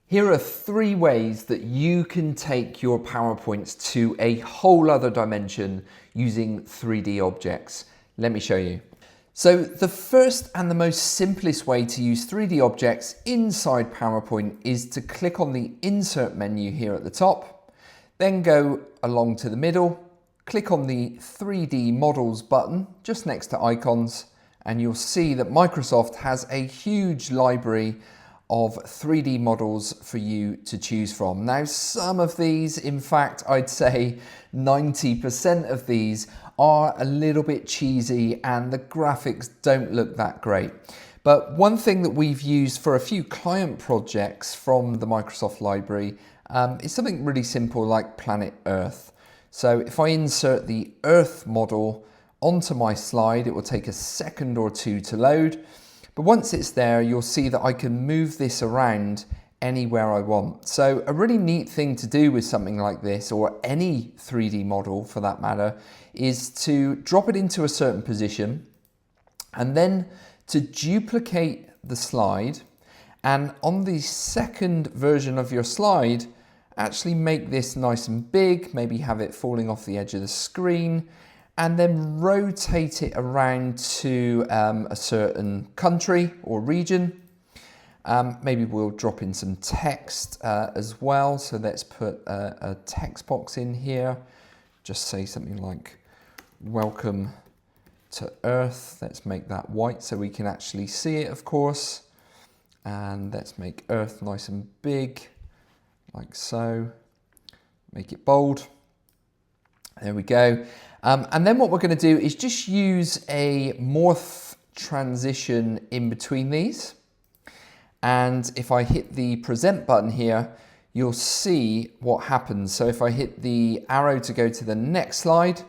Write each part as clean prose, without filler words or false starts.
Here are 3 ways that you can take your PowerPoints to a whole other dimension using 3D objects. Let me show you. So the first and the most simplest way to use 3D objects inside PowerPoint is to click on the Insert menu here at the top, then go along to the middle, click on the 3D Models button just next to icons, and you'll see that Microsoft has a huge library of 3D models for you to choose from. Now, some of these, in fact, I'd say 90% of these are a little bit cheesy and the graphics don't look that great. But one thing that we've used for a few client projects from the Microsoft library is something really simple like Planet Earth. So if I insert the Earth model onto my slide, it will take a second or two to load. But once it's there, you'll see that I can move this around anywhere I want. So a really neat thing to do with something like this, or any 3D model for that matter, is to drop it into a certain position and then to duplicate the slide, and on the second version of your slide, actually make this nice and big, maybe have it falling off the edge of the screen, and then rotate it around to a certain country or region. Maybe we'll drop in some text as well. So let's put a text box in here. Just say something like, "Welcome to Earth." Let's make that white so we can actually see it, of course. And let's make Earth nice and big, like so. Make it bold. There we go. And then what we're going to do is just use a morph transition in between these. And if I hit the present button here, you'll see what happens. So if I hit the arrow to go to the next slide,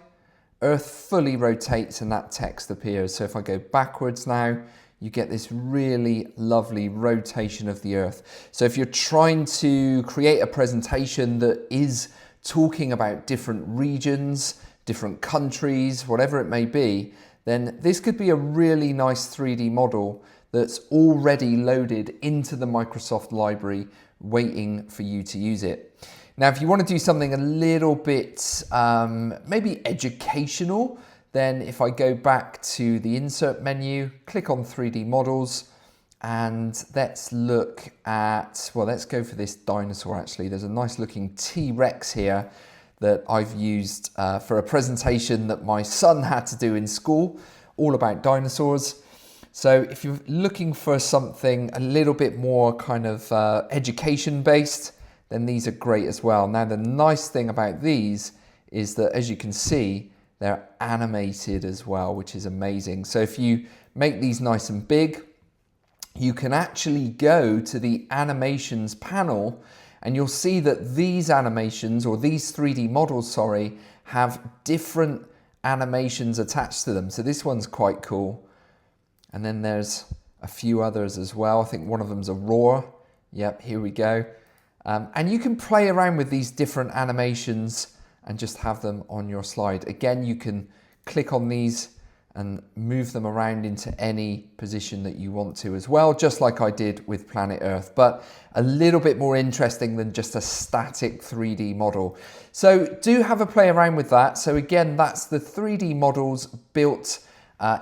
Earth fully rotates and that text appears. So if I go backwards now, you get this really lovely rotation of the Earth. So if you're trying to create a presentation that is talking about different regions, different countries, whatever it may be, then this could be a really nice 3D model that's already loaded into the Microsoft library waiting for you to use it. Now, if you want to do something a little bit maybe educational, then if I go back to the Insert menu, click on 3D models, and let's look at, well, let's go for this dinosaur actually. There's a nice looking T-Rex here that I've used for a presentation that my son had to do in school, all about dinosaurs. So if you're looking for something a little bit more kind of education based, then these are great as well. Now, the nice thing about these is that, as you can see, they're animated as well, which is amazing. So if you make these nice and big, you can actually go to the animations panel and you'll see that these animations, or these 3D models, sorry, have different animations attached to them. So this one's quite cool. And then there's a few others as well. I think one of them's a roar. Yep, here we go. And you can play around with these different animations and just have them on your slide. Again, you can click on these and move them around into any position that you want to as well, just like I did with Planet Earth, but a little bit more interesting than just a static 3D model. So do have a play around with that. So again, that's the 3D models built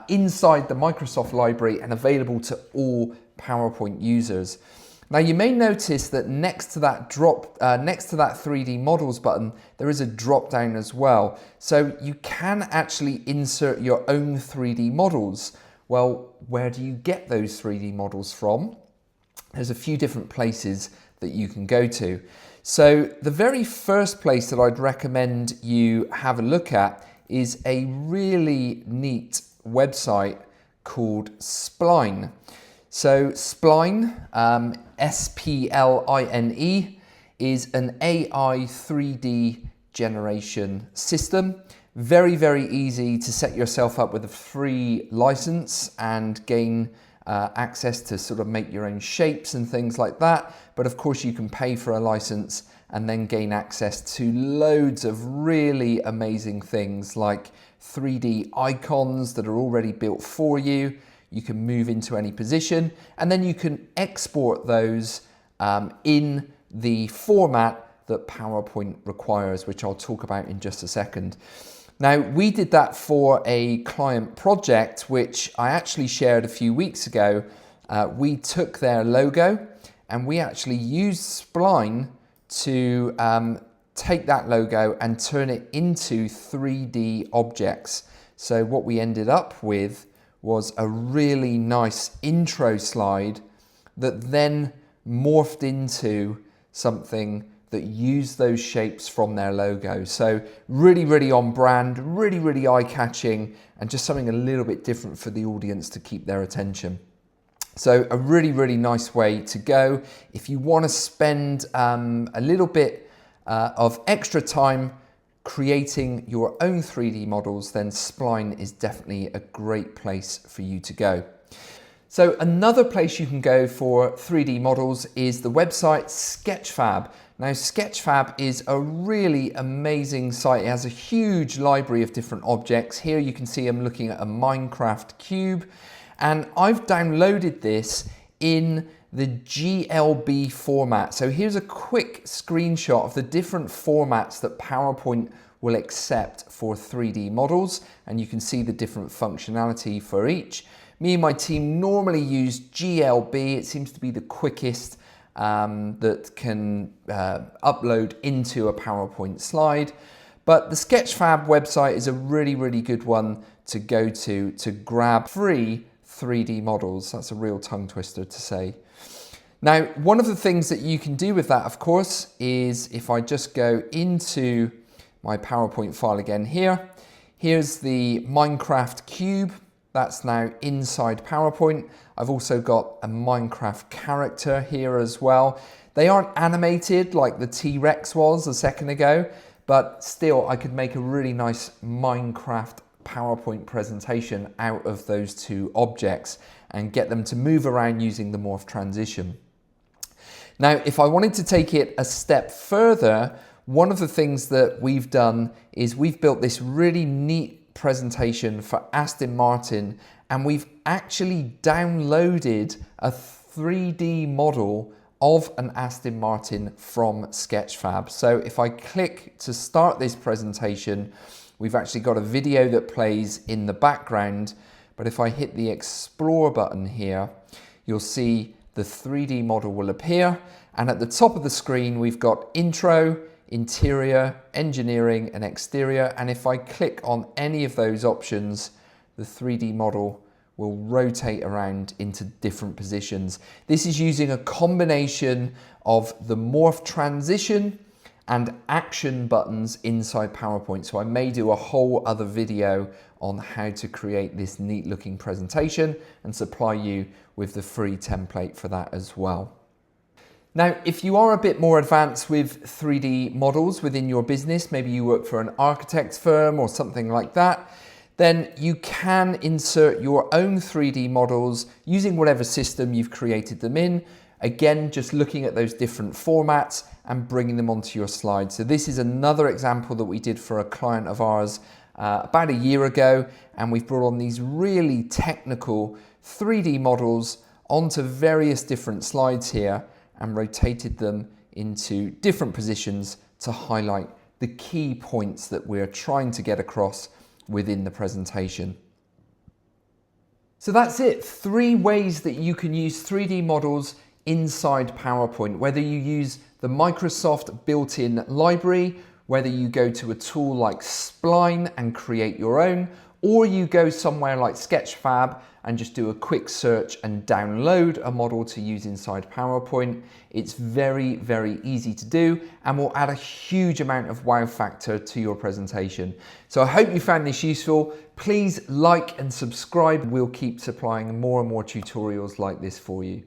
inside the Microsoft library and available to all PowerPoint users. Now, you may notice that next to that 3D models button, there is a drop down as well. So you can actually insert your own 3D models. Well, where do you get those 3D models from? There's a few different places that you can go to. So the very first place that I'd recommend you have a look at is a really neat website called Spline. So Spline, S-P-L-I-N-E, is an AI 3D generation system. Very, very easy to set yourself up with a free license and gain access to sort of make your own shapes and things like that. But of course you can pay for a license and then gain access to loads of really amazing things like 3D icons that are already built for you. You can move into any position and then you can export those in the format that PowerPoint requires, which I'll talk about in just a second. Now, we did that for a client project, which I actually shared a few weeks ago. We took their logo and we actually used Spline to take that logo and turn it into 3D objects. So what we ended up with was a really nice intro slide that then morphed into something that used those shapes from their logo. So really, really on brand, really, really eye-catching, and just something a little bit different for the audience to keep their attention. So a really, really nice way to go. If you want to spend a little bit of extra time creating your own 3D models, then Spline is definitely a great place for you to go. So another place you can go for 3D models is the website Sketchfab. Now, Sketchfab is a really amazing site. It has a huge library of different objects. Here you can see I'm looking at a Minecraft cube, and I've downloaded this in the GLB format. So here's a quick screenshot of the different formats that PowerPoint will accept for 3D models, and you can see the different functionality for each. Me and my team normally use GLB. It seems to be the quickest that can upload into a PowerPoint slide. But the Sketchfab website is a really, really good one to go to grab free 3D models. That's a real tongue twister to say. Now, one of the things that you can do with that, of course, is if I just go into my PowerPoint file again here, here's the Minecraft cube. That's now inside PowerPoint. I've also got a Minecraft character here as well. They aren't animated like the T-Rex was a second ago, but still I could make a really nice Minecraft PowerPoint presentation out of those two objects and get them to move around using the morph transition. Now, if I wanted to take it a step further, one of the things that we've done is we've built this really neat presentation for Aston Martin, and we've actually downloaded a 3D model of an Aston Martin from Sketchfab. So if I click to start this presentation, we've actually got a video that plays in the background, but if I hit the Explore button here, you'll see the 3D model will appear, and at the top of the screen we've got intro, interior, engineering and exterior, and if I click on any of those options, the 3D model will rotate around into different positions. This is using a combination of the morph transition and action buttons inside PowerPoint. So I may do a whole other video on how to create this neat looking presentation and supply you with the free template for that as well. Now, if you are a bit more advanced with 3D models within your business, maybe you work for an architect's firm or something like that, then you can insert your own 3D models using whatever system you've created them in. Again, just looking at those different formats and bringing them onto your slide. So this is another example that we did for a client of ours about a year ago, and we've brought on these really technical 3D models onto various different slides here and rotated them into different positions to highlight the key points that we're trying to get across within the presentation. So that's it, 3 ways that you can use 3D models inside PowerPoint, whether you use the Microsoft built-in library, whether you go to a tool like Spline and create your own, or you go somewhere like Sketchfab and just do a quick search and download a model to use inside PowerPoint. It's very, very easy to do and will add a huge amount of wow factor to your presentation. So I hope you found this useful. Please like and subscribe. We'll keep supplying more and more tutorials like this for you.